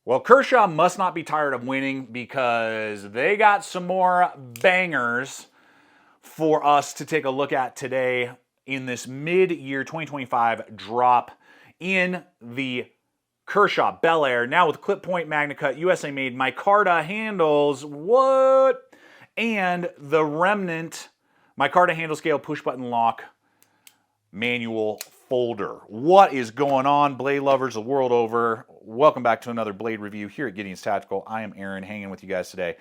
Well, Kershaw must not be tired of winning because they got some more bangers for us to take a look at today in this mid-year 2025 drop in the Kershaw Belair, now with clip point Magna Cut, USA made, micarta handles, what? And the Remnant micarta handle scale push button lock manual folder. What is going on, blade lovers the world over? Welcome back to another blade review here at Gideonstactical. I am Aaron, hanging with you guys today.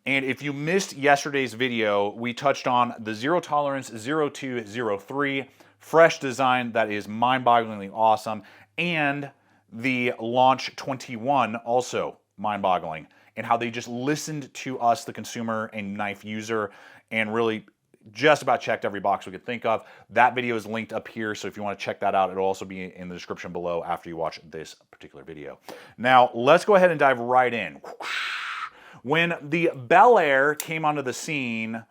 And if you missed yesterday's video, we touched on the Zero Tolerance 0203, fresh design that is mind-bogglingly awesome, and the Launch 21, also mind-boggling, and how they just listened to us, the consumer and knife user, and really just about checked every box we could think of. That video is linked up here, so if you want to check that out, it'll also be in the description below after you watch this particular video. Now, let's go ahead and dive right in. When the Belair came onto the scene,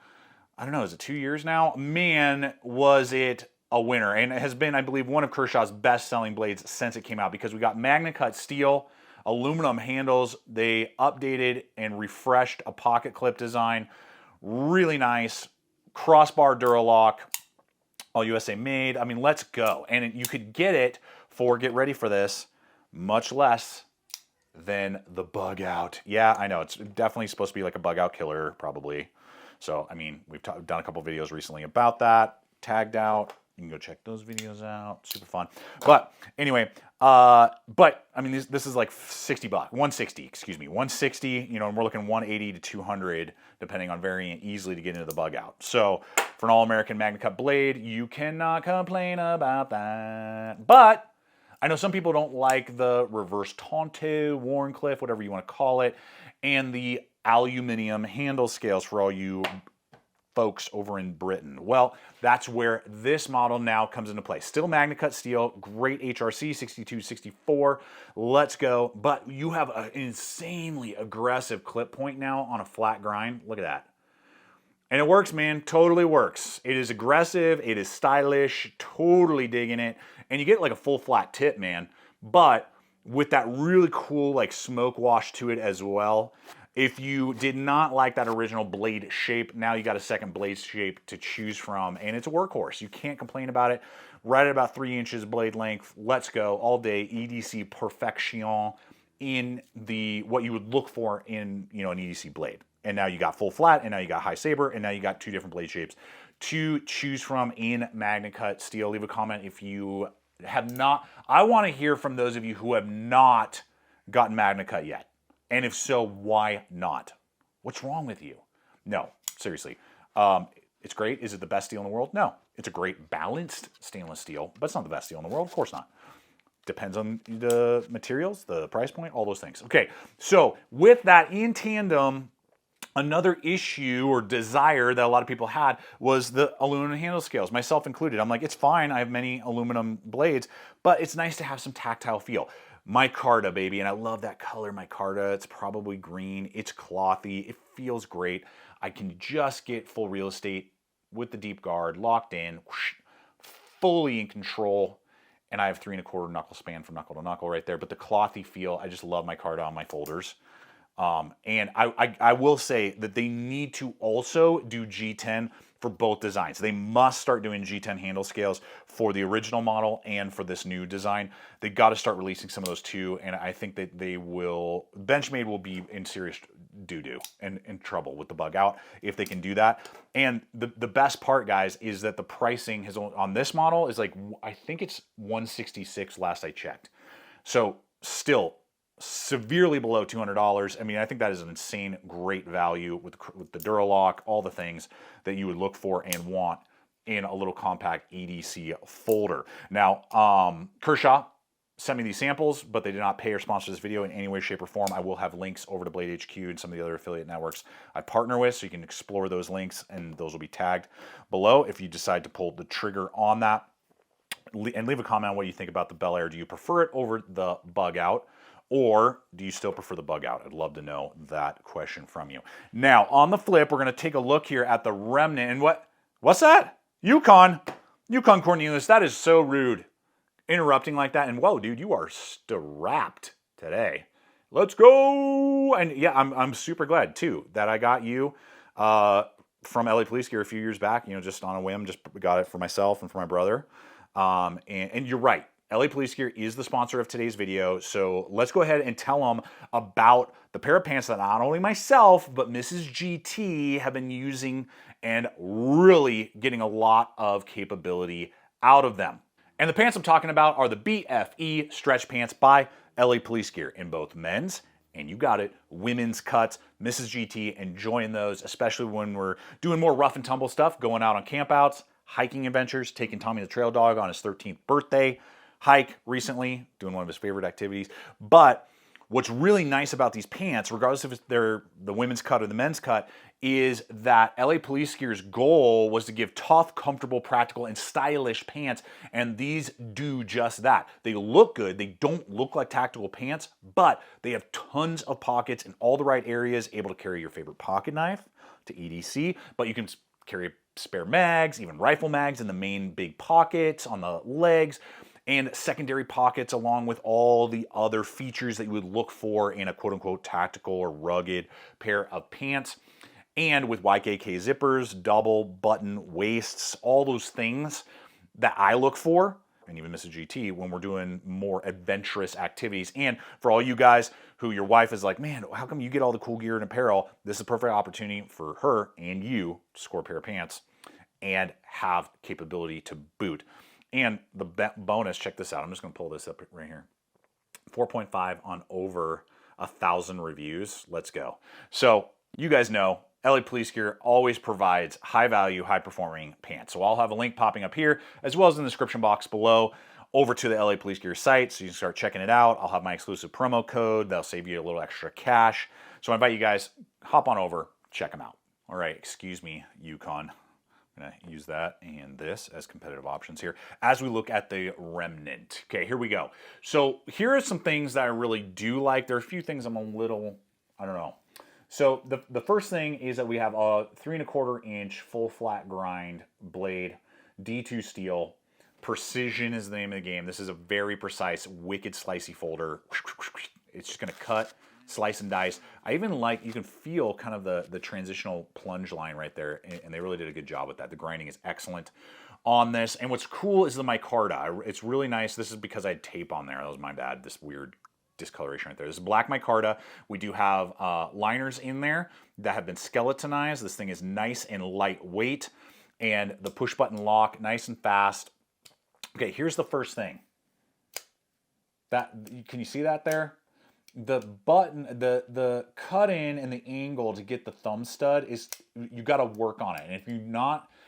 I don't know, is it 2 years now? Man, was it a winner. And it has been, I believe, one of Kershaw's best-selling blades since it came out, because we got Magna Cut steel, aluminum handles. They updated and refreshed a pocket clip design. Really nice. Crossbar Duralock, all USA made. I mean, let's go. And you could get it for, get ready for this, much less than the BUGOUT. Yeah, I know, it's definitely supposed to be like a BUGOUT killer, probably. So, I mean, we've done a couple videos recently about that, tagged out. You can go check those videos out, super fun. But anyway, I mean, this is like 60 bucks, 160, excuse me, 160, you know, and we're looking 180 to 200, depending on variant, easily to get into the BUGOUT. So for an all-American Magna Cut blade, you cannot complain about that. But I know some people don't like the reverse Tonto, Warncliffe, whatever you want to call it, and the aluminum handle scales for all you folks over in Britain. Well, that's where this model now comes into play. Still Magna Cut steel, great HRC, 6264, let's go. But you have an insanely aggressive clip point now on a flat grind. Look at that. And it works, man, totally works. It is aggressive, it is stylish, totally digging it. And you get like a full flat tip, man. But with that really cool like smoke wash to it as well. If you did not like that original blade shape, now you got a second blade shape to choose from, and it's a workhorse. You can't complain about it. Right at about 3 inches blade length. Let's go all day. EDC perfection in the what you would look for in, you know, an EDC blade. And now you got full flat, and now you got high saber, and now you got two different blade shapes to choose from in Magna Cut steel. Leave a comment if you have not. I want to hear from those of you who have not gotten Magna Cut yet. And if so, why not? What's wrong with you? No, seriously. It's great. Is it the best steel in the world? No. It's a great balanced stainless steel, but it's not the best steel in the world. Of course not. Depends on the materials, the price point, all those things. Okay, so with that in tandem, another issue or desire that a lot of people had was the aluminum handle scales, myself included. I'm like, it's fine. I have many aluminum blades, but it's nice to have some tactile feel. Micarta, baby, and I love that color, micarta. It's probably green. It's clothy. It feels great. I can just get full real estate with the deep guard locked in, whoosh, fully in control. And I have 3 1/4 knuckle span from knuckle to knuckle right there. But the clothy feel, I just love micarta on my folders. And I will say that they need to also do G10 for both designs. They must start doing G10 handle scales for the original model and for this new design. They got to start releasing some of those too, and I think that they will, BenchMADE will be in serious doo-doo and in trouble with the BUGOUT if they can do that. And the best part, guys, is that the pricing has on this model is like, I think it's 166 last I checked. So still severely below $200. I mean, I think that is an insane, great value with the Duralock, all the things that you would look for and want in a little compact EDC folder. Now, Kershaw sent me these samples, but they did not pay or sponsor this video in any way, shape, or form. I will have links over to Blade HQ and some of the other affiliate networks I partner with, so you can explore those links, and those will be tagged below if you decide to pull the trigger on that. And leave a comment on what you think about the Belair. Do you prefer it over the BUGOUT? Or do you still prefer the BUGOUT? I'd love to know that question from you. Now, on the flip, we're going to take a look here at the Remnant. And what's that? Yukon Cornelius, that is so rude. Interrupting like that. And whoa, dude, you are strapped today. Let's go! And yeah, I'm super glad too that I got you from LA Police Gear a few years back. You know, just on a whim, just got it for myself and for my brother. And you're right. LA Police Gear is the sponsor of today's video, so let's go ahead and tell them about the pair of pants that not only myself, but Mrs. GT have been using and really getting a lot of capability out of them. And the pants I'm talking about are the BFE stretch pants by LA Police Gear in both men's and you got it, women's cuts. Mrs. GT enjoying those, especially when we're doing more rough and tumble stuff, going out on campouts, hiking adventures, taking Tommy the Trail Dog on his 13th birthday hike recently, doing one of his favorite activities. But what's really nice about these pants, regardless if they're the women's cut or the men's cut, is that LA Police Gear's goal was to give tough, comfortable, practical, and stylish pants, and these do just that. They look good. They don't look like tactical pants, but they have tons of pockets in all the right areas, able to carry your favorite pocket knife to EDC, but you can carry spare mags, even rifle mags in the main big pockets on the legs, and secondary pockets along with all the other features that you would look for in a quote-unquote tactical or rugged pair of pants. And with YKK zippers, double button waists, all those things that I look for, and even Mrs. GT, when we're doing more adventurous activities. And for all you guys who your wife is like, man, how come you get all the cool gear and apparel? This is a perfect opportunity for her and you to score a pair of pants and have capability to boot. And the bonus, check this out. I'm just going to pull this up right here. 4.5 on over 1,000 reviews. Let's go. So you guys know LA Police Gear always provides high value, high performing pants. So I'll have a link popping up here as well as in the description box below over to the LA Police Gear site so you can start checking it out. I'll have my exclusive promo code. That'll save you a little extra cash. So I invite you guys, hop on over, check them out. All right, excuse me, Yukon. I'm going to use that and this as competitive options here as we look at the Remnant. Okay, here we go. So here are some things that I really do like. There are a few things I'm a little, I don't know. So the first thing is that we have a 3¼ inch full flat grind blade, D2 steel. Precision is the name of the game. This is a very precise, wicked slicey folder. It's just going to cut, slice and dice. I even like, you can feel kind of the transitional plunge line right there, and they really did a good job with that. The grinding is excellent on this. And what's cool is the micarta. It's really nice. This is because I had tape on there. That was my bad, this weird discoloration right there. This is black micarta. We do have liners in there that have been skeletonized. This thing is nice and lightweight, and the push button lock, nice and fast. Okay, here's the first thing. Can you see that there? The button, the cut in and the angle to get the thumb stud is, you got to work on it. And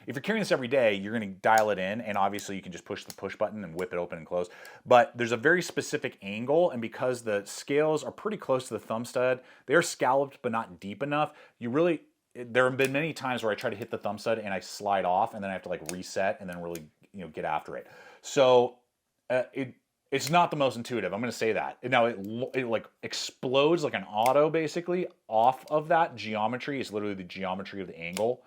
if you're carrying this every day, you're going to dial it in, and obviously you can just push the push button and whip it open and close. But there's a very specific angle, and because the scales are pretty close to the thumb stud, they're scalloped but not deep enough. There have been many times where I try to hit the thumb stud and I slide off, and then I have to like reset and then really get after it. So it's not the most intuitive. I'm going to say that. Now it like explodes like an auto basically off of that geometry. It's literally the geometry of the angle.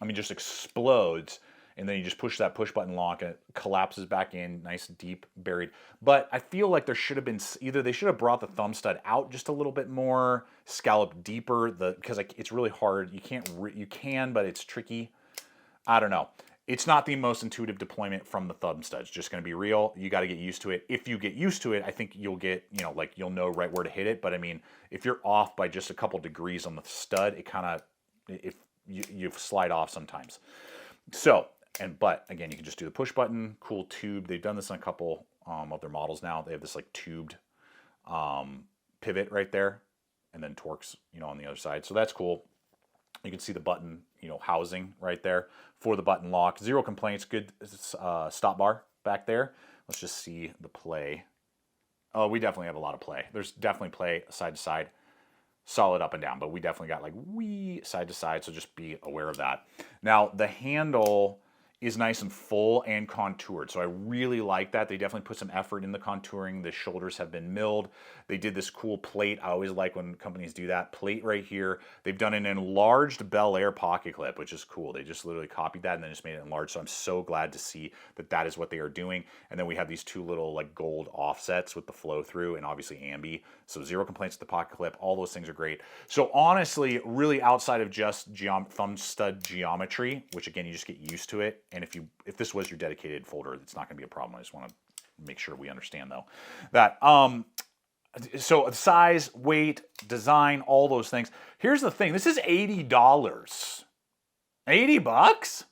I mean, just explodes, and then you just push that push button lock and it collapses back in, nice, deep, buried. But I feel like there should have been, either they should have brought the thumb stud out just a little bit more, scalloped deeper, because it's really hard. You can, but it's tricky. I don't know. It's not the most intuitive deployment from the thumb studs, just going to be real. You got to get used to it. If you get used to it, I think you'll get, you'll know right where to hit it. But I mean, if you're off by just a couple degrees on the stud, it kind of, you slide off sometimes. So, but again, you can just do the push button, cool tube. They've done this on a couple of their models now. They have this like tubed pivot right there, and then Torx, on the other side. So that's cool. You can see the button, housing right there for the button lock. Zero complaints. Good stop bar back there. Let's just see the play. Oh, we definitely have a lot of play. There's definitely play side to side, solid up and down, but we definitely got like wee side to side, so just be aware of that. Now, the handle is nice and full and contoured. So I really like that. They definitely put some effort in the contouring. The shoulders have been milled. They did this cool plate. I always like when companies do that. Plate right here. They've done an enlarged Belair pocket clip, which is cool. They just literally copied that and then just made it enlarged. So I'm so glad to see that that is what they are doing. And then we have these two little like gold offsets with the flow through and obviously ambi. So zero complaints with the pocket clip. All those things are great. So honestly, really outside of just thumb stud geometry, which again, you just get used to it. And if this was your dedicated folder, it's not going to be a problem. I just want to make sure we understand though that so size, weight, design, all those things. Here's the thing. This is $80. $80?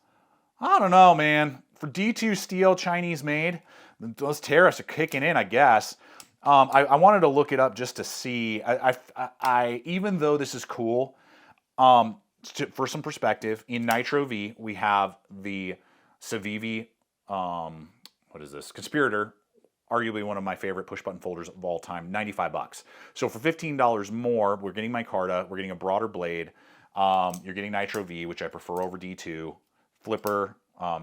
I don't know, man. For D2 steel, Chinese made, those tariffs are kicking in, I guess. I wanted to look it up just to see. I even though this is cool, for some perspective, in Nitro V, we have the CIVIVI, what is this? Conspirator, arguably one of my favorite push button folders of all time, 95 bucks. So for $15 more, we're getting micarta, we're getting a broader blade, you're getting Nitro V, which I prefer over D2, flipper,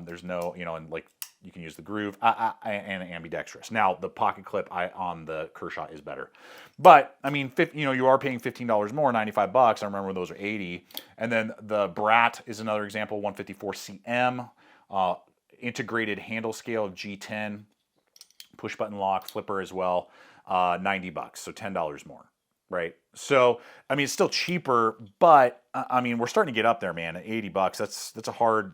there's no, and like you can use the groove, and ambidextrous. Now the pocket clip on the Kershaw is better. But I mean, you are paying $15 more, 95 bucks. I remember those are 80. And then the BRAT is another example, 154 cm, integrated handle scale of G10, push button lock, flipper as well, 90 bucks, so $10 more, right? So, I mean, it's still cheaper, but I mean, we're starting to get up there, man, at 80 bucks. That's a hard,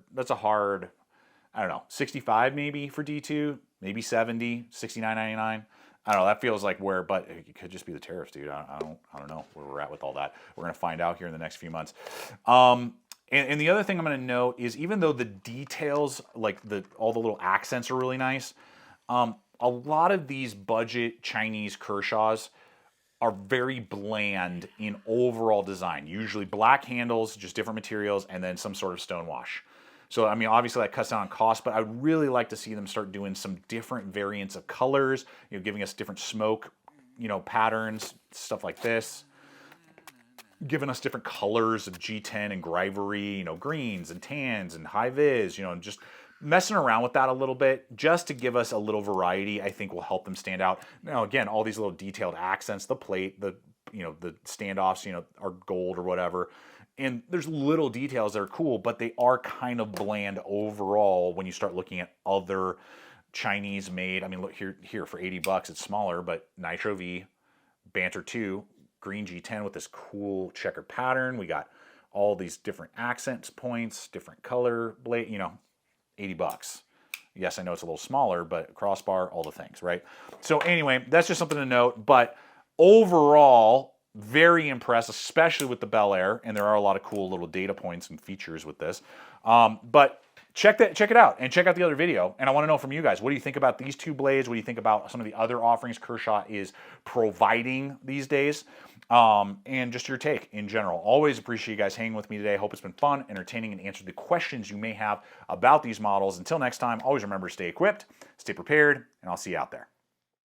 I don't know, 65 maybe for D2, maybe 70, 69.99. I don't know, that feels like where, but it could just be the tariffs, dude. I don't know where we're at with all that. We're going to find out here in the next few months. And the other thing I'm going to note is even though the details, like all the little accents are really nice, a lot of these budget Chinese Kershaws are very bland in overall design. Usually black handles, just different materials, and then some sort of stone wash. So, I mean, obviously that cuts down on cost, but I'd really like to see them start doing some different variants of colors, giving us different smoke, patterns, stuff like this. Giving us different colors of G10 and Grivery, greens and tans and high vis, just messing around with that a little bit just to give us a little variety, I think will help them stand out. Now, again, all these little detailed accents, the plate, the standoffs, are gold or whatever. And there's little details that are cool, but they are kind of bland overall when you start looking at other Chinese made. I mean, look here for 80 bucks, it's smaller, but Nitro V, Banter 2, green G10 with this cool checker pattern. We got all these different accents points, different color blade, 80 bucks. Yes, I know it's a little smaller, but crossbar, all the things, right? So anyway, that's just something to note. But overall, very impressed, especially with the Belair, and there are a lot of cool little data points and features with this. But check it out, and check out the other video. And I want to know from you guys, what do you think about these two blades? What do you think about some of the other offerings Kershaw is providing these days? And just your take in general. Always appreciate you guys hanging with me today. Hope it's been fun, entertaining, and answered the questions you may have about these models. Until next time, always remember to stay equipped, stay prepared, and I'll see you out there.